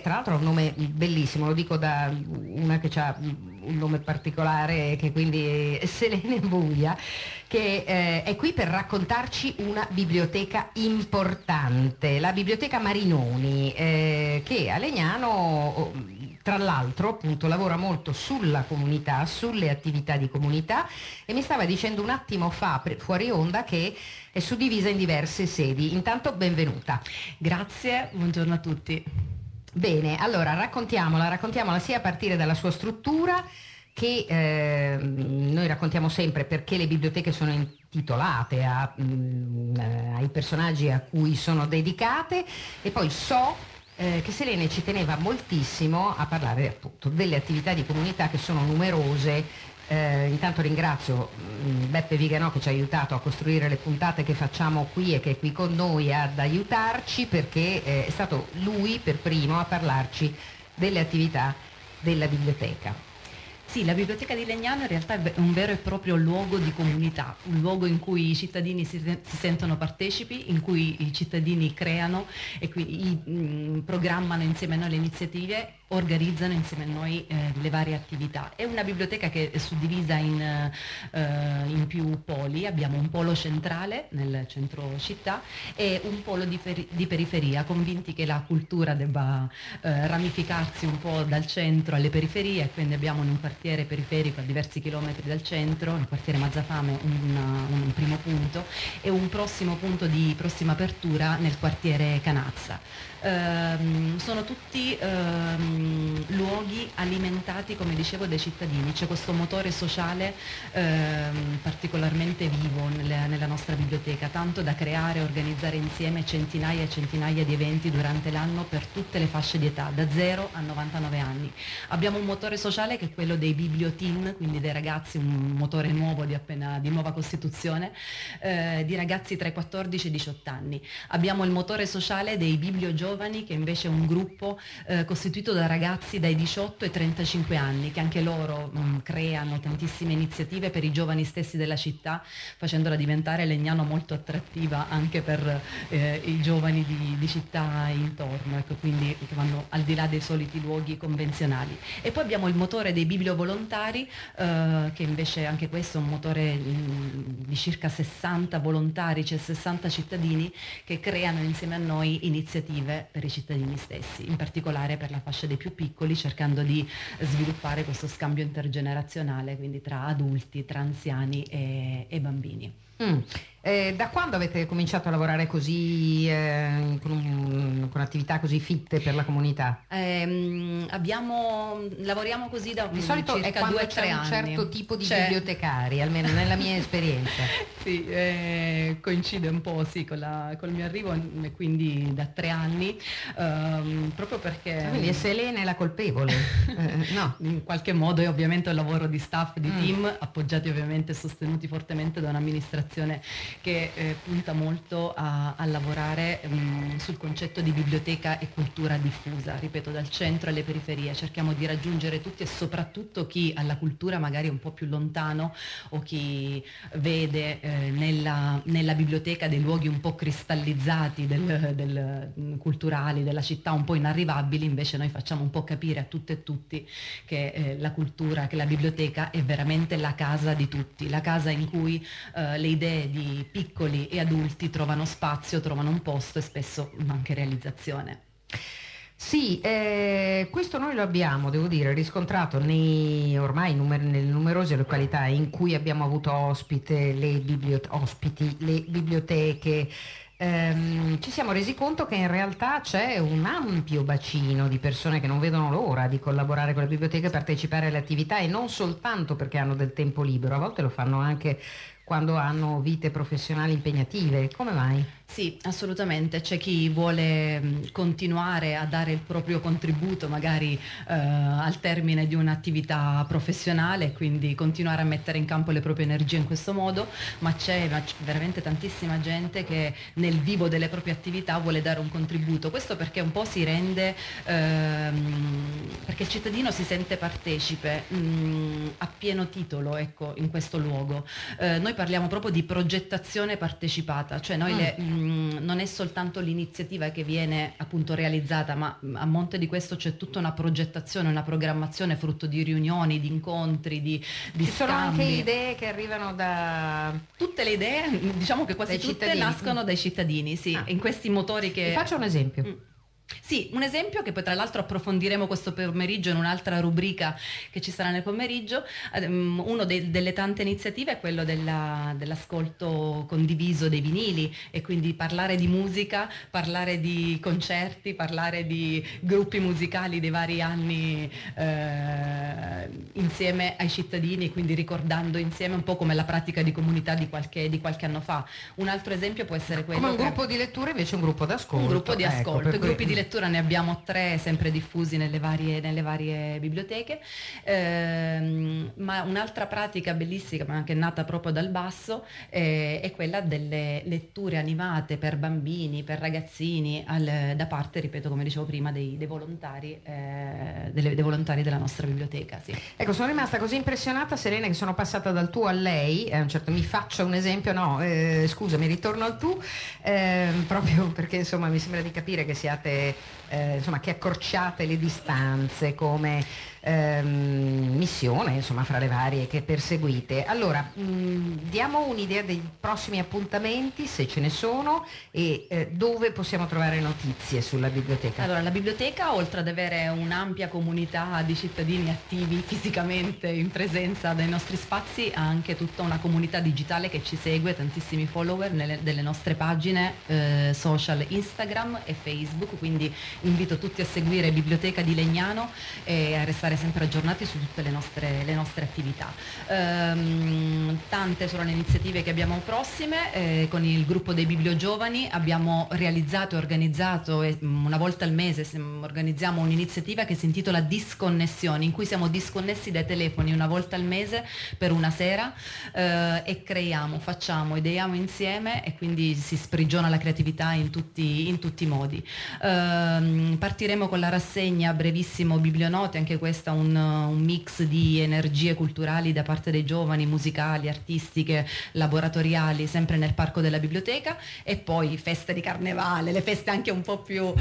che tra l'altro ha un nome bellissimo, lo dico da una che ha un nome particolare, che quindi è Selene Buia, che è qui per raccontarci una biblioteca importante, la Biblioteca Marinoni, che a Legnano, tra l'altro, appunto, lavora molto sulla comunità, sulle attività di comunità, e mi stava dicendo un attimo fa, fuori onda, che è suddivisa in diverse sedi. Intanto benvenuta. Grazie, buongiorno a tutti. Bene, allora raccontiamola sia a partire dalla sua struttura, che noi raccontiamo sempre perché le biblioteche sono intitolate ai personaggi a cui sono dedicate, e poi che Selene ci teneva moltissimo a parlare appunto delle attività di comunità, che sono numerose. Intanto ringrazio Beppe Viganò, che ci ha aiutato a costruire le puntate che facciamo qui e che è qui con noi ad aiutarci, perché è stato lui per primo a parlarci delle attività della biblioteca. Sì, la Biblioteca di Legnano in realtà è un vero e proprio luogo di comunità, un luogo in cui i cittadini si sentono partecipi, in cui i cittadini creano e programmano insieme a noi le iniziative, organizzano insieme a noi le varie attività. È una biblioteca che è suddivisa in più poli. Abbiamo un polo centrale nel centro città e un polo di periferia, convinti che la cultura debba ramificarsi un po' dal centro alle periferie, quindi abbiamo in un quartiere periferico a diversi chilometri dal centro, nel quartiere Mazzafame, un primo punto, e un prossimo punto di prossima apertura nel quartiere Canazza. Sono tutti luoghi alimentati, come dicevo, dai cittadini. C'è questo motore sociale particolarmente vivo nella nostra biblioteca, tanto da creare e organizzare insieme centinaia e centinaia di eventi durante l'anno per tutte le fasce di età, da 0 a 99 anni. Abbiamo un motore sociale che è quello dei bibliotin, quindi dei ragazzi, un motore nuovo di nuova costituzione, di ragazzi tra i 14 e i 18 anni. Abbiamo il motore sociale dei bibliogiovani, che invece è un gruppo costituito da ragazzi dai 18 ai 35 anni, che anche loro creano tantissime iniziative per i giovani stessi della città, facendola diventare Legnano molto attrattiva anche per i giovani di città intorno, ecco, quindi che vanno al di là dei soliti luoghi convenzionali. E poi abbiamo il motore dei bibliovolontari, che invece anche questo è un motore di circa 60 volontari, cioè 60 cittadini che creano insieme a noi iniziative per i cittadini stessi, in particolare per la fascia dei più piccoli, cercando di sviluppare questo scambio intergenerazionale, quindi tra adulti, tra anziani e bambini. Da quando avete cominciato a lavorare così, con attività così fitte per la comunità? Lavoriamo così da di solito circa è quando 2 o 3 c'è un anni. certo tipo di bibliotecari, almeno nella mia esperienza. Sì, coincide un po' sì, col mio arrivo, e quindi da 3 anni, proprio perché... Quindi è Selene la colpevole? No. In qualche modo è ovviamente un lavoro di staff, di team, appoggiati ovviamente e sostenuti fortemente da un'amministrazione che punta molto a lavorare sul concetto di biblioteca e cultura diffusa, ripeto, dal centro alle periferie. Cerchiamo di raggiungere tutti, e soprattutto chi alla cultura magari è un po' più lontano, o chi vede nella biblioteca dei luoghi un po' cristallizzati culturali della città, un po' inarrivabili. Invece noi facciamo un po' capire a tutte e tutti che la cultura, che la biblioteca è veramente la casa di tutti, la casa in cui le idee di piccoli e adulti trovano spazio, trovano un posto e spesso anche realizzazione. Sì, questo noi lo abbiamo, devo dire, riscontrato ormai nelle numerose località in cui abbiamo avuto ospiti le biblioteche. Ci siamo resi conto che in realtà c'è un ampio bacino di persone che non vedono l'ora di collaborare con le biblioteche e partecipare alle attività, e non soltanto perché hanno del tempo libero, a volte lo fanno anche quando hanno vite professionali impegnative. Come mai? Sì, assolutamente. C'è chi vuole continuare a dare il proprio contributo, magari al termine di un'attività professionale, quindi continuare a mettere in campo le proprie energie in questo modo, ma c'è veramente tantissima gente che nel vivo delle proprie attività vuole dare un contributo. Questo perché un po' si rende, perché il cittadino si sente partecipe a pieno titolo, ecco, in questo luogo. Noi parliamo proprio di progettazione partecipata, cioè noi non è soltanto l'iniziativa che viene appunto realizzata, ma a monte di questo c'è tutta una progettazione, una programmazione frutto di riunioni, di incontri, di Ci sono scambi. anche idee che arrivano da... Tutte le idee, diciamo che quasi Dai tutte cittadini. nascono dai cittadini, sì, Ah. in questi motori che... Ti faccio un esempio. Sì, un esempio che poi tra l'altro approfondiremo questo pomeriggio in un'altra rubrica che ci sarà nel pomeriggio. Uno delle tante iniziative è quello dell'ascolto condiviso dei vinili, e quindi parlare di musica, parlare di concerti, parlare di gruppi musicali dei vari anni insieme ai cittadini, quindi ricordando insieme un po' come la pratica di comunità di qualche anno fa. Un altro esempio può essere quello Come un che- gruppo di lettura invece un gruppo d'ascolto. un gruppo di Ecco, ascolto. per I cui- gruppi di lettura ne abbiamo 3 sempre diffusi nelle varie biblioteche. Ma un'altra pratica bellissima, ma anche nata proprio dal basso, è quella delle letture animate per bambini, per ragazzini, da parte, ripeto, come dicevo prima, dei volontari, dei volontari della nostra biblioteca. Sì. Ecco, sono rimasta così impressionata, Serena, che sono passata dal tu a lei. A un certo mi faccio un esempio, no, scusami, ritorno al tu, proprio perché insomma mi sembra di capire che siate, insomma, che accorciate le distanze come missione, insomma, fra le varie che perseguite. Allora, diamo un'idea dei prossimi appuntamenti, se ce ne sono, e dove possiamo trovare notizie sulla biblioteca. Allora, la biblioteca, oltre ad avere un'ampia comunità di cittadini attivi fisicamente in presenza dei nostri spazi, ha anche tutta una comunità digitale che ci segue, tantissimi follower delle nostre pagine social Instagram e Facebook, quindi invito tutti a seguire Biblioteca di Legnano e a restare sempre aggiornati su tutte le nostre attività. Tante sono le iniziative che abbiamo prossime. Con il gruppo dei Bibliogiovani abbiamo realizzato e organizzato, una volta al mese organizziamo un'iniziativa che si intitola Disconnessioni, in cui siamo disconnessi dai telefoni una volta al mese per una sera, e facciamo, ideiamo insieme, e quindi si sprigiona la creatività in tutti i modi. Partiremo con la rassegna a brevissimo Biblionote, anche questa un mix di energie culturali da parte dei giovani, musicali, artistiche, laboratoriali, sempre nel parco della biblioteca, e poi feste di carnevale, le feste anche un po' più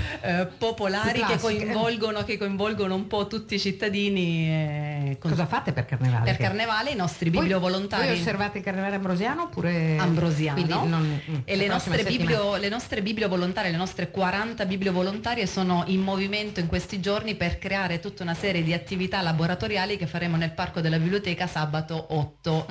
popolari, che coinvolgono un po' tutti i cittadini. Cosa fate per Carnevale? Per Carnevale i nostri bibliovolontari. Voi osservate il Carnevale ambrosiano oppure Ambrosiano, e la prossima le nostre bibliovolontarie, le nostre 40 bibliovolontarie sono in movimento in questi giorni per creare tutta una serie di attività laboratoriali che faremo nel parco della biblioteca sabato 8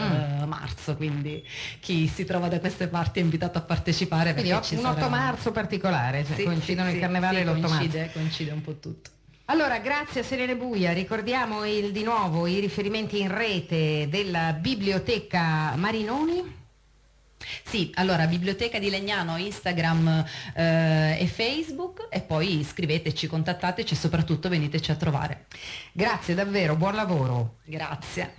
marzo, quindi chi si trova da queste parti è invitato a partecipare, Quindi perché un 8 marzo particolare, cioè Sì, coincidono sì, il Carnevale sì, e l'8 marzo. coincide un po' tutto. Allora, grazie a Serena Buia, ricordiamo di nuovo i riferimenti in rete della Biblioteca Marinoni. Sì, allora Biblioteca di Legnano, Instagram e Facebook, e poi scriveteci, contattateci e soprattutto veniteci a trovare. Grazie davvero, buon lavoro. Grazie.